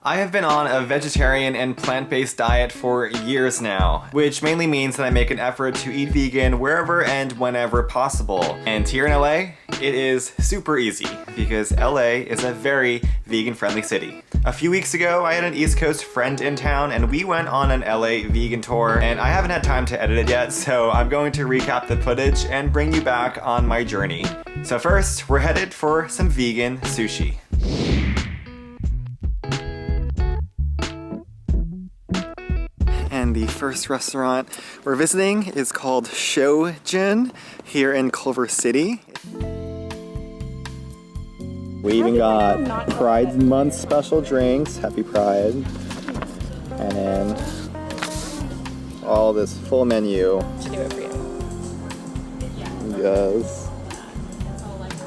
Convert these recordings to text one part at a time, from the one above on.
I have been on a vegetarian and plant-based diet for years now, which mainly means that I make an effort to eat vegan wherever and whenever possible. And here in LA, it is super easy because LA is a very vegan-friendly city. A few weeks ago, I had an East Coast friend in town and we went on an LA vegan tour, and I haven't had time to edit it yet, so I'm going to recap the footage and bring you back on my journey. So first, we're headed for some vegan sushi. And the first restaurant we're visiting is called Shojin here in Culver City. We even got Pride Month special drinks, Happy Pride, and then all this full menu. Should do it for you. Yes.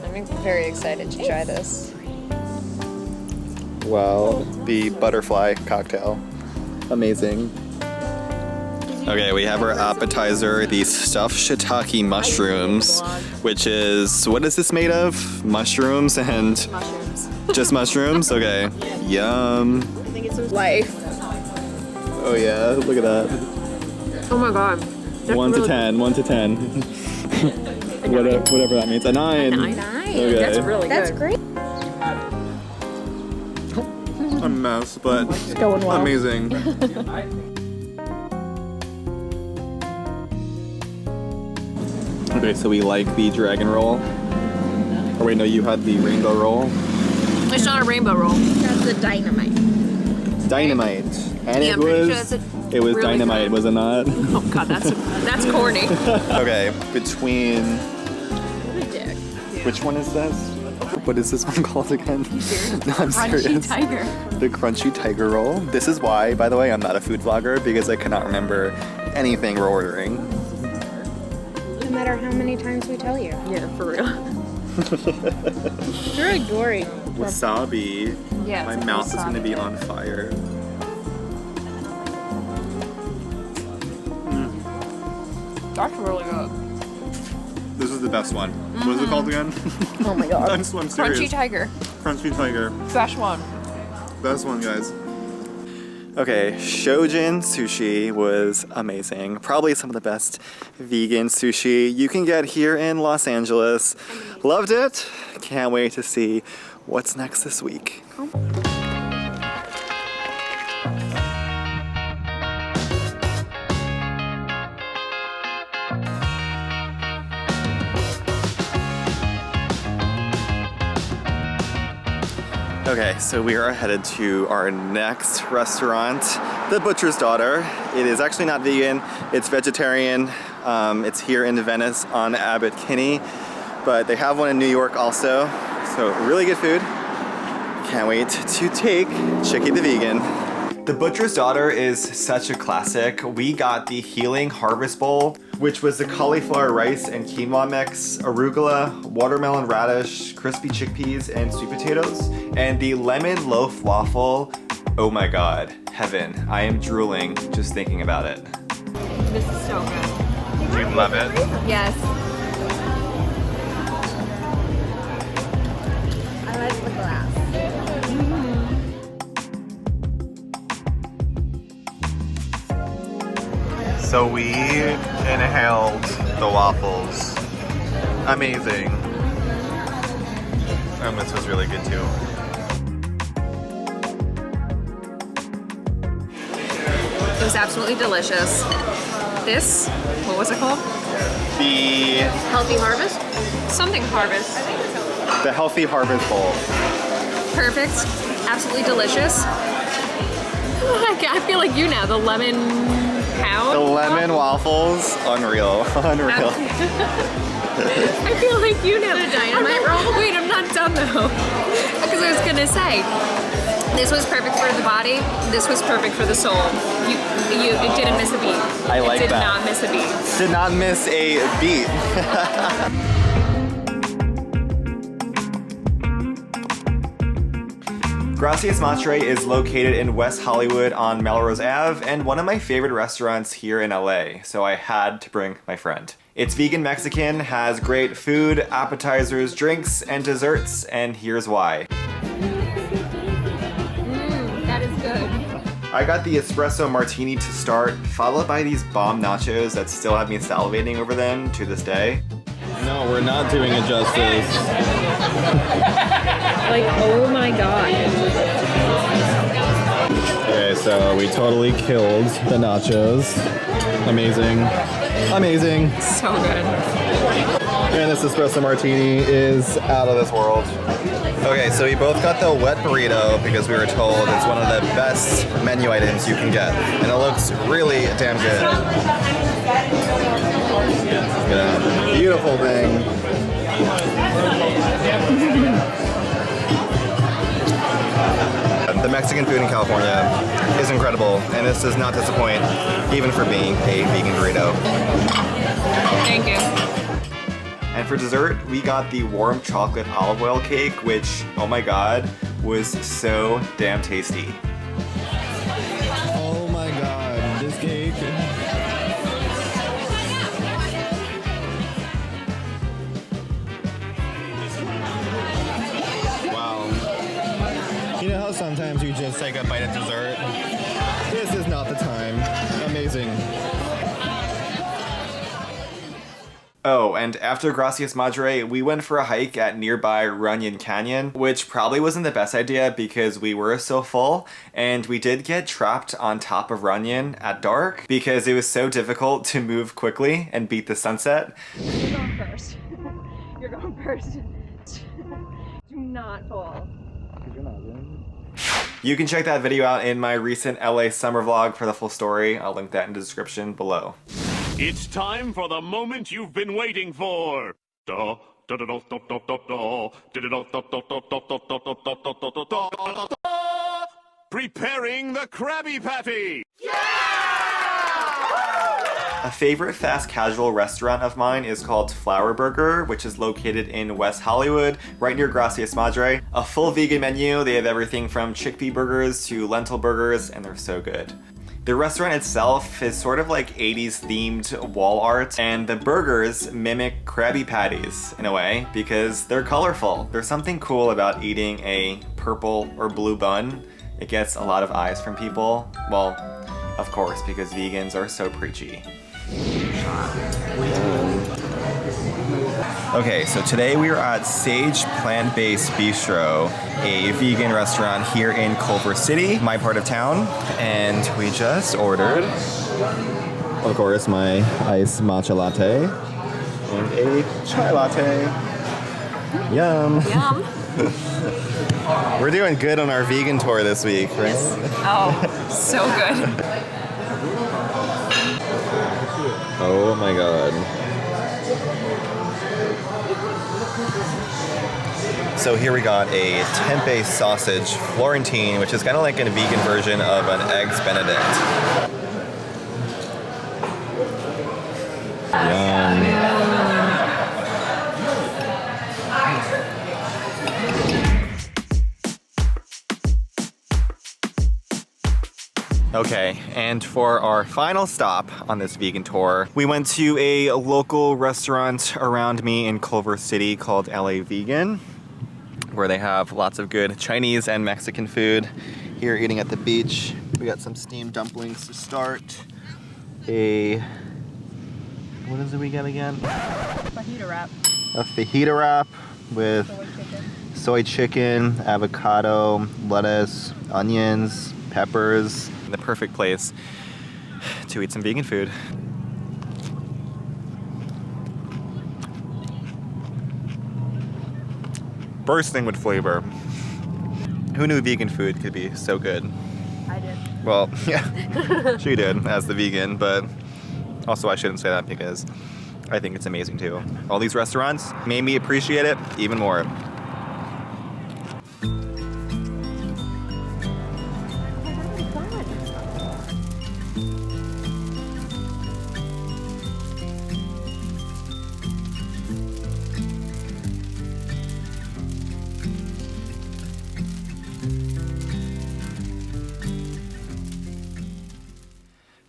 I'm very excited to try this. Well, the butterfly cocktail. Amazing. Okay, we have our appetizer, these stuffed shiitake mushrooms, which is, what is this made of? Mushrooms and... Mushrooms. Just mushrooms? Okay. Yum. I think it's life. Oh yeah, look at that. Oh my god. 1 to 10, 1 to 10. Whatever that means. A 9. 9. Okay. That's really good. That's great. A mess, but It's going well. amazing. Okay, so we like the dragon roll. Or wait, no, you had the rainbow roll. It's not a rainbow roll. That's the dynamite. Dynamite. And Yeah, it I'm pretty was, sure that's it was really dynamite, good. was it not? Oh god, that's corny. Okay, between, Dick. which one is this? What is this one called again? No, I'm Crunchy serious. tiger. The crunchy tiger roll. This is why, by the way, I'm not a food vlogger, because I cannot remember anything we're ordering. No matter how many times we tell you. Yeah, for real. It's really gory. Wasabi. Yeah. My it's mouth is wasabi. gonna be on fire. That's really good. This is the best one. What is it called again? Oh my god. I'm serious. Crunchy tiger. Crunchy tiger. Best one. Best one, guys. Okay, Shojin sushi was amazing. Probably some of the best vegan sushi you can get here in Los Angeles. Loved it. Can't wait to see what's next this week. Okay, so we are headed to our next restaurant, The Butcher's Daughter. It is actually not vegan, it's vegetarian. It's here in Venice on Abbot Kinney, but they have one in New York also. So really good food. Can't wait to take Chicky the Vegan. The Butcher's Daughter is such a classic. We got the Healing Harvest Bowl, which was the cauliflower rice and quinoa mix, arugula, watermelon radish, crispy chickpeas, and sweet potatoes. And the lemon loaf waffle, oh my god, heaven. I am drooling just thinking about it. This is so good. You love it? Yes. I like the glass. So we inhaled the waffles. Amazing. And this was really good too. It was absolutely delicious. This, what was it called? The Healthy Harvest? Something Harvest. Healthy Harvest Bowl. Perfect. Absolutely delicious. I feel like you now, the lemon pound. The lemon waffles, unreal, unreal. I feel like you know. The dynamite roll? Wait, I'm not done though. Because I was gonna say, this was perfect for the body. This was perfect for the soul. It didn't miss a beat. I like that. It did that. not miss a beat. Did not miss a beat. Gracias Madre is located in West Hollywood on Melrose Ave and one of my favorite restaurants here in LA, so I had to bring my friend. It's vegan Mexican, has great food, appetizers, drinks, and desserts, and here's why. That is I got the espresso martini to start, followed by these bomb nachos that still have me salivating over them to this day. No, we're not doing it justice. Like, oh my god. Okay, so we totally killed the nachos. Amazing. Amazing. So good. And this espresso martini is out of this world. Okay, so we both got the wet burrito because we were told it's one of the best menu items you can get. And it looks really damn good. Yeah, beautiful thing. The Mexican food in California is incredible, and this does not disappoint, even for being a vegan burrito. Thank you. And for dessert, we got the warm chocolate olive oil cake, which, oh my god, was so damn tasty. Oh my god, this cake. Wow. You know how sometimes you just take a bite of dessert? This is not the time. Amazing. Oh, and after Gracias Madre, we went for a hike at nearby Runyon Canyon, which probably wasn't the best idea because we were so full, and we did get trapped on top of Runyon at dark because it was so difficult to move quickly and beat the sunset. You're going first. You're going first. Do not fall. You can check that video out in my recent LA summer vlog for the full story. I'll link that in the description below. It's time for the moment you've been waiting for. Preparing the Krabby Patty. A favorite fast casual restaurant of mine is called Flower Burger, which is located in West Hollywood, right near Gracias Madre. A full vegan menu. They have everything from chickpea burgers to lentil burgers, and they're so good. The restaurant itself is sort of like 80s themed wall art, and the burgers mimic Krabby Patties in a way because they're colorful. There's something cool about eating a purple or blue bun. It gets a lot of eyes from people. Well, of course, because vegans are so preachy. Okay, so today we are at Sage Plant-Based Bistro, a vegan restaurant here in Culver City, my part of town, and we just ordered, of course, my iced matcha latte and a chai latte. Yum. Yum. We're doing good on our vegan tour this week, right? Oh, so good. Oh my god. So here we got a tempeh sausage Florentine, which is kind of like a vegan version of an Eggs Benedict. Yum. Okay, and for our final stop on this vegan tour, we went to a local restaurant around me in Culver City called LA Vegan, where they have lots of good Chinese and Mexican food. Here eating at the beach, we got some steamed dumplings to start. What is it we get again? Fajita wrap. A fajita wrap with soy chicken, avocado, lettuce, onions, peppers. The perfect place to eat some vegan food. Bursting with flavor. Who knew vegan food could be so good? I did. Well, yeah, she did as the vegan, but also I shouldn't say that because I think it's amazing too. All these restaurants made me appreciate it even more.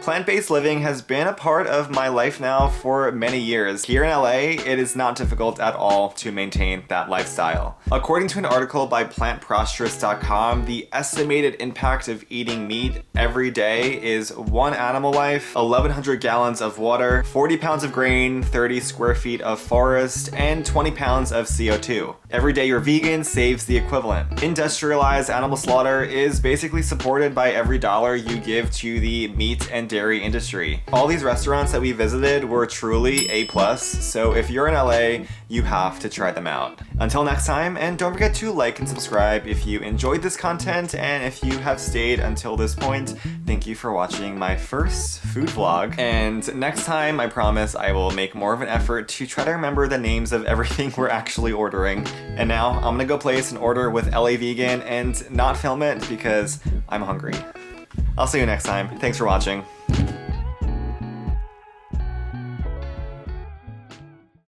Plant-based living has been a part of my life now for many years. Here in LA, it is not difficult at all to maintain that lifestyle. According to an article by plantprosperous.com, the estimated impact of eating meat every day is 1 animal life, 1,100 gallons of water, 40 pounds of grain, 30 square feet of forest, and 20 pounds of CO2. Every day you're vegan saves the equivalent. Industrialized animal slaughter is basically supported by every dollar you give to the meat and dairy industry. All these restaurants that we visited were truly A+, so if you're in LA, you have to try them out. Until next time, and don't forget to like and subscribe if you enjoyed this content, and if you have stayed until this point, thank you for watching my first food vlog. And next time, I promise I will make more of an effort to try to remember the names of everything we're actually ordering. And now, I'm gonna go place an order with LA Vegan and not film it because I'm hungry. I'll see you next time. Thanks for watching.